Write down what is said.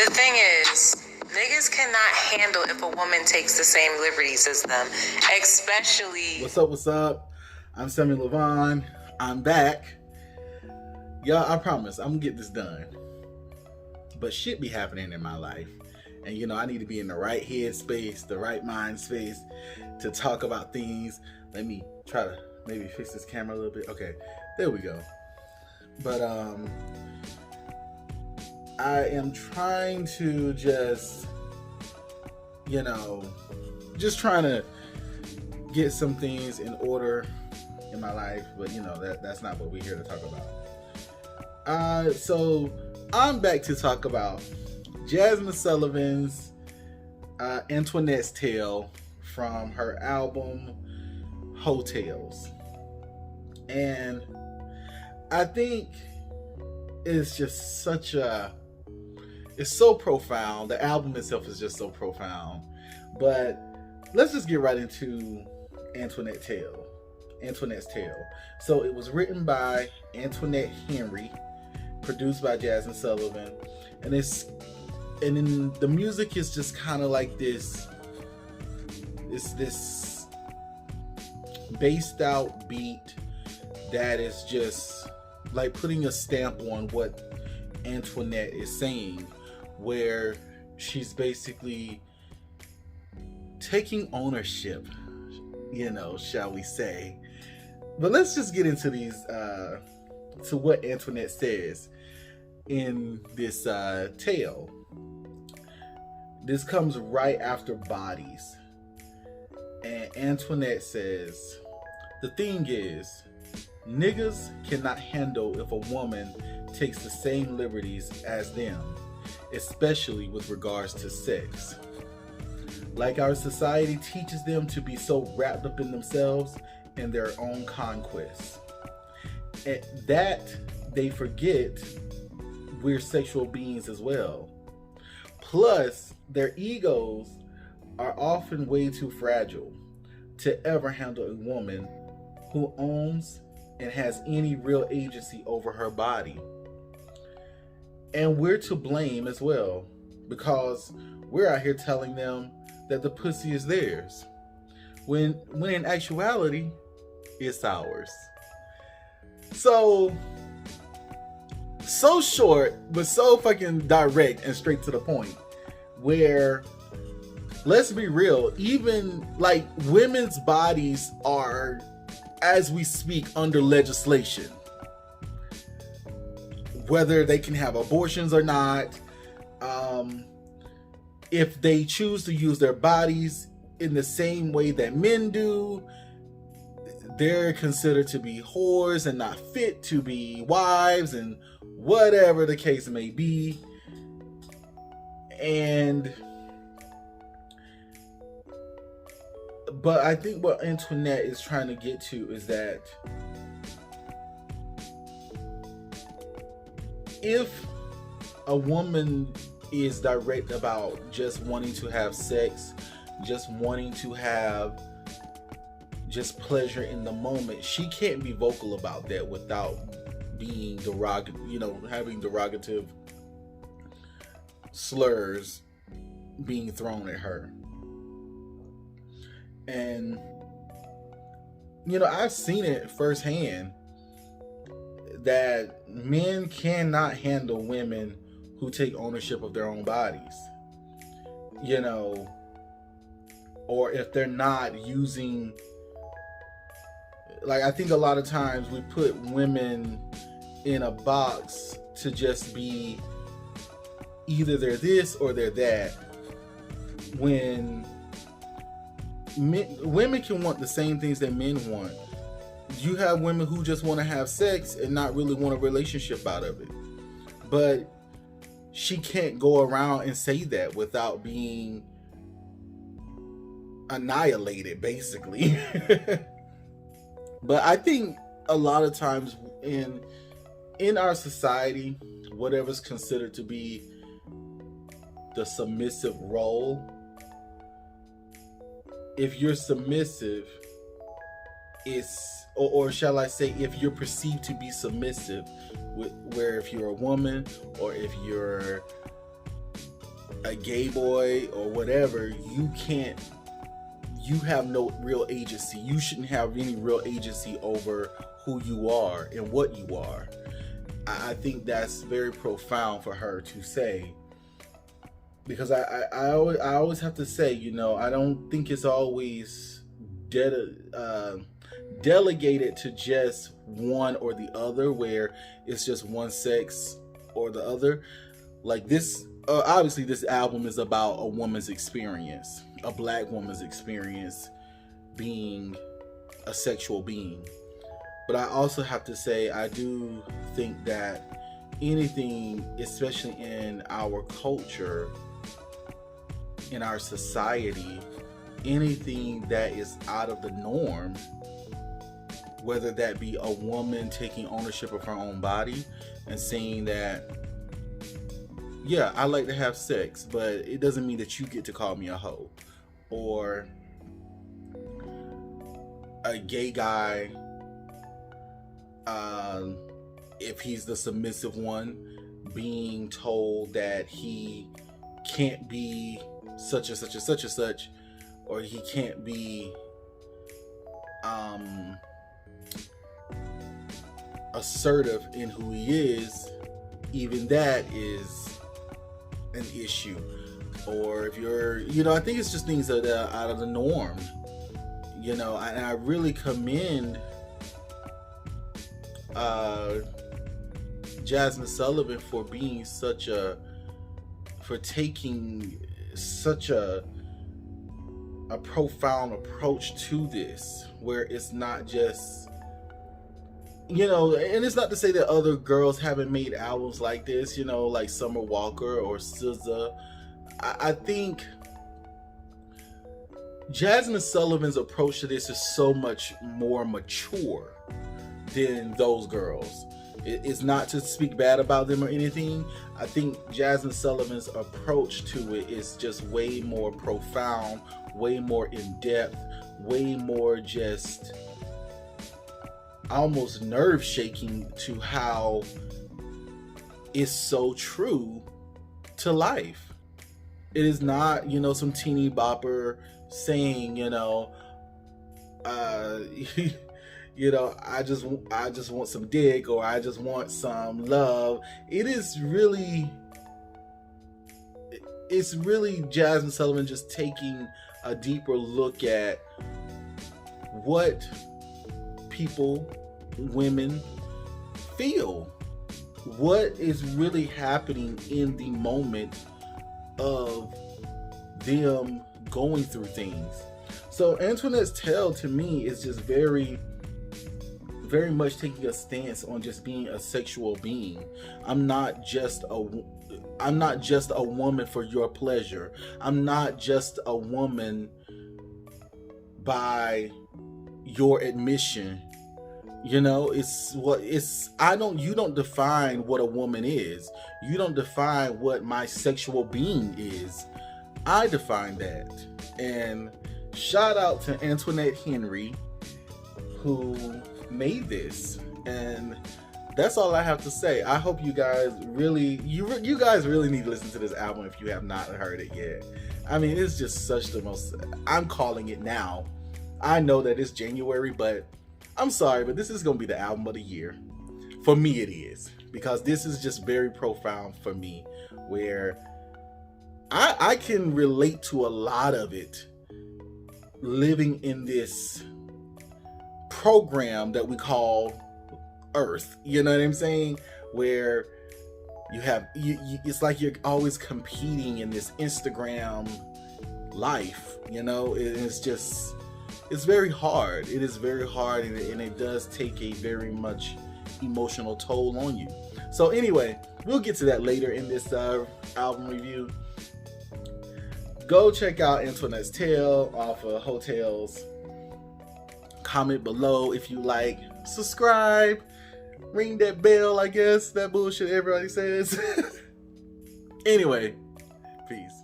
The thing is, niggas cannot handle if a woman takes the same liberties as them, especially. What's up? I'm Samuel Lavon. I'm back. Y'all, I promise I'm gonna get this done. But shit be happening in my life. And I need to be in the right head space, the right mind space to talk about things. Let me try to maybe fix this camera a little bit. Okay, there we go. But I am trying to just trying to get some things in order in my life, but that's not what we're here to talk about. So I'm back to talk about Jazmine Sullivan's Antoinette's Tale from her album Heaux Tales. And I think it's just it's so profound. The album itself is just so profound. But let's just get right into Antoinette's Tale. So it was written by Antoinette Henry, produced by Jazmine Sullivan, and then the music is just kind of like this based out beat that is just like putting a stamp on what Antoinette is saying, where she's basically taking ownership, shall we say. But let's just get into these to what Antoinette says in this tale. This comes right after Bodies. And Antoinette says, the thing is, niggas cannot handle if a woman takes the same liberties as them, especially with regards to sex. Like our society teaches them to be so wrapped up in themselves and their own conquests, and that they forget we're sexual beings as well. Plus, their egos are often way too fragile to ever handle a woman who owns and has any real agency over her body. And we're to blame as well, because we're out here telling them that the pussy is theirs, when in actuality, it's ours. So short, but so fucking direct and straight to the point, where, let's be real, even like women's bodies are, as we speak, under legislation. Whether they can have abortions or not, if they choose to use their bodies in the same way that men do, they're considered to be whores and not fit to be wives, and whatever the case may be. But I think what Antoinette is trying to get to is that if a woman is direct about just wanting to have sex, just wanting to have just pleasure in the moment, she can't be vocal about that without being having derogative slurs being thrown at her. And I've seen it firsthand that men cannot handle women who take ownership of their own bodies, or if they're not using, like, I think a lot of times we put women in a box to just be either they're this or they're that, when women can want the same things that men want. You have women who just want to have sex and not really want a relationship out of it. But she can't go around and say that without being annihilated, basically. But I think a lot of times in our society, whatever's considered to be the submissive role, if you're submissive, or shall I say, if you're perceived to be submissive, where if you're a woman or if you're a gay boy or whatever, you have no real agency. You shouldn't have any real agency over who you are and what you are. I think that's very profound for her to say, because I always have to say, you know, I don't think it's always delegated to just one or the other, where it's just one sex or the other. Like this, obviously this album is about a woman's experience, a black woman's experience being a sexual being. But I also have to say, I do think that anything, especially in our culture, in our society, anything that is out of the norm, whether that be a woman taking ownership of her own body and saying that, yeah, I like to have sex, but it doesn't mean that you get to call me a hoe. Or a gay guy, if he's the submissive one, being told that he can't be such and such and such and such, or he can't be assertive in who he is, even that is an issue. Or if you're, you know, I think it's just things that are out of the norm, you know. And I really commend Jazmine Sullivan for being for taking such a profound approach to this, where it's not just, you know, and it's not to say that other girls haven't made albums like this, you know, like Summer Walker or SZA. I think Jazmine Sullivan's approach to this is so much more mature than those girls. It's not to speak bad about them or anything. I think Jazmine Sullivan's approach to it is just way more profound, way more in depth, way more just almost nerve shaking to how it's so true to life. It is not, you know, some teeny bopper saying, you know, you know, I just want some dick, or I just want some love. It's really Jazmine Sullivan just taking a deeper look at what people, women, feel. What is really happening in the moment of them going through things. So Antoinette's tale to me is just very much taking a stance on just being a sexual being. I'm not just a woman for your pleasure. I'm not just a woman by your admission. You know, you don't define what a woman is. You don't define what my sexual being is. I define that. And shout out to Antoinette Henry, who made this. And that's all I have to say. I hope you guys really you guys really need to listen to this album if you have not heard it yet. I mean, it's just such the most, I'm calling it now. I know that it's January, but I'm sorry, but this is going to be the album of the year. For me it is, because this is just very profound for me, where I can relate to a lot of it, living in this program that we call Earth. You know what I'm saying? Where you have it's like you're always competing in this Instagram life. You know, it's very hard. It is very hard, and it does take a very much emotional toll on you. So anyway, we'll get to that later in this album review. Go check out Antoinette's Tale off of Heaux Tales. Comment below if you like. Subscribe. Ring that bell, I guess. That bullshit everybody says. Anyway, peace.